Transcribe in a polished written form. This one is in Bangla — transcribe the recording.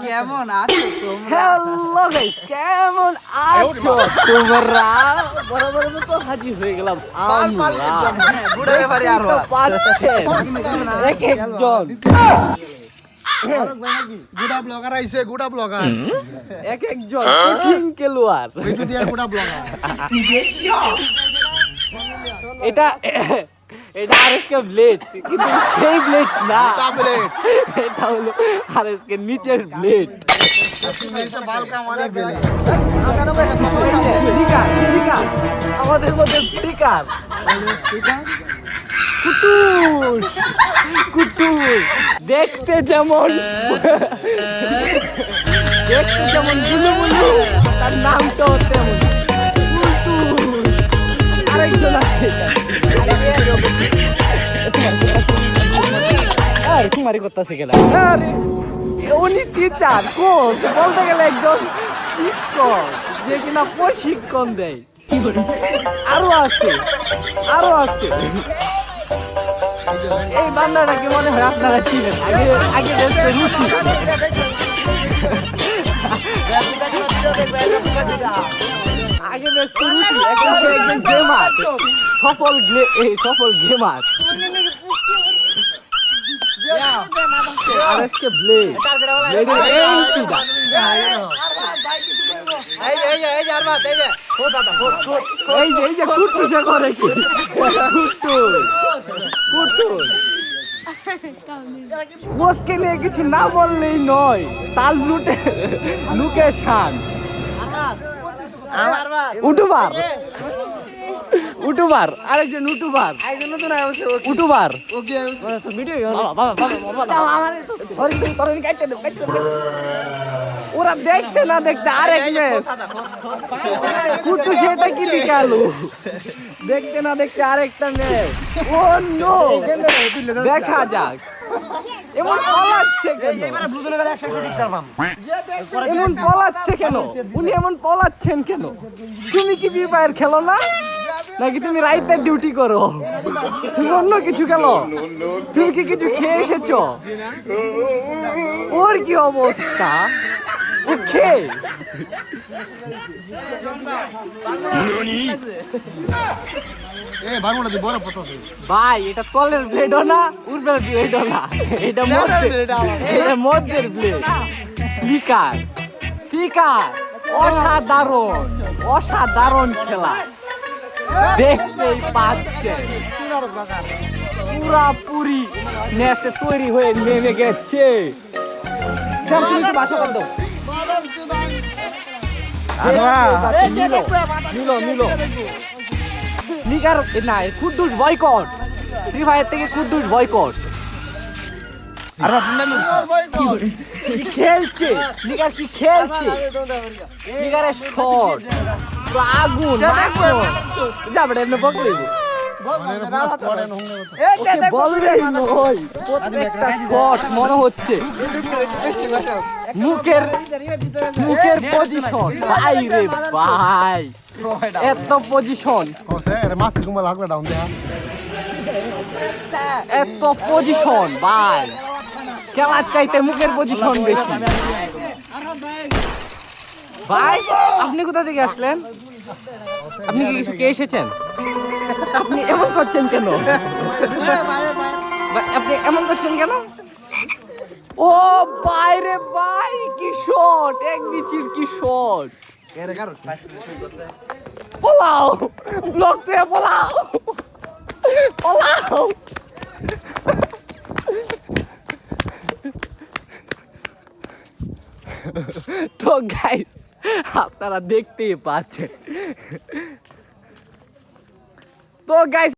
কেমন আছো তোমরা? হ্যালো গাইস, কেমন আছো তোমরা? বরাবরের মতো হাজির হয়ে গেলাম আমরা। বুড়ো ব্যাপারে আর তো পাচ্ছেন এক একজন গুড়া ব্লগার আইছে, গুড়া ব্লগার এক একজন কঠিন খেলোয়াড়। একটু দিয়া গুড়া ব্লগার এটা এটা আরএসকে ব্লেড, কিন্তু সেই ব্লেড না, ট্যাবলেট এটা হলো আরএসকে নিচের ব্লেড। এটা বালকা মানে গেলে আমাদের মধ্যে ফ্লিকার কুটুস কুটুস দেখতে যেমন বুলু বুলু, তার নামটাও তেমন কুটুস। আরেকজন আছে আর কুমারি করতেছে গেলা, আরে উনি টিচার, কোচ বলতে গেলে একজন শিক্ষক যে কিনা প্রশিক্ষণ দেয়। আরো আছে আরো আছে। এই বান্দাটাকে মনে হয় আপনারা চিনেন, আগে আগে দেখতে রুচি আগে ব্যস্ত রুচি, একজন গেমার, সফল গেমার। আরএসকে ব্লেড ব্লেডের এইটা এই যে কুটুসে করে কি কুটুস কোচকে নিয়ে কিছু না বললেই নয়, তাল লুকে শান উটুবার আরেকজন উটুবার ওরা দেখতে না দেখতে আরেক ম্যাচ কুটু সেটা কি দেখালো, দেখতে না দেখতে আরেকটা ম্যাচ। ও নো, দেখা যাক এমন পলাচ্ছে কেন, এমন পলাচ্ছে কেন, উনি এমন পলাচ্ছেন কেন? তুমি কি ফ্রি ফায়ার খেলো না, নাকি তুমি রাইতের ডিউটি করো? তুমি অন্য কিছু খেলো? তুমি কি কিছু খেয়ে এসেছো? ওর কি অবস্থা, ও খেয়ে ভাই এটা তলের ব্লেডও না, উর্বের ব্লেডও না, এটা মধ্যের ব্লেড। ফ্লিকার অসাধারণ অসাধারণ খেলা, দেখতেই পাচ্ছেন পুরাপুরি ম্যাচে তৈরি হয়ে নেমে গেছে। কুদ্দুস বয়কট, ফ্রি ফায়ার থেকে কুদ্দুস বয়কট। খেলছে নিগার, কি খেলছে নিগারের শট আগুন যাবে এমনি বকলে প্রত্যেকটা শট মনে হচ্ছে মুখের পজিশন। ভাই রে ভাই, এত পজিশন, এত পজিশন ভাই, খেলার চাইতে মুখের পজিশন বেশি। ভাই আপনি কোথা থেকে আসলেন? আপনি কি কিছু খেয়ে এসেছেন? আপনি এমন করছেন কেন? আপনি এমন করছেন কেন? ও বাইরে ভাই, কি শট, এক বিচির কি শট! পোলাও ব্লক থেকে পোলাও পোলাও। তো গাইস আপনারা দেখতেই পাচ্ছেন। তো গাইস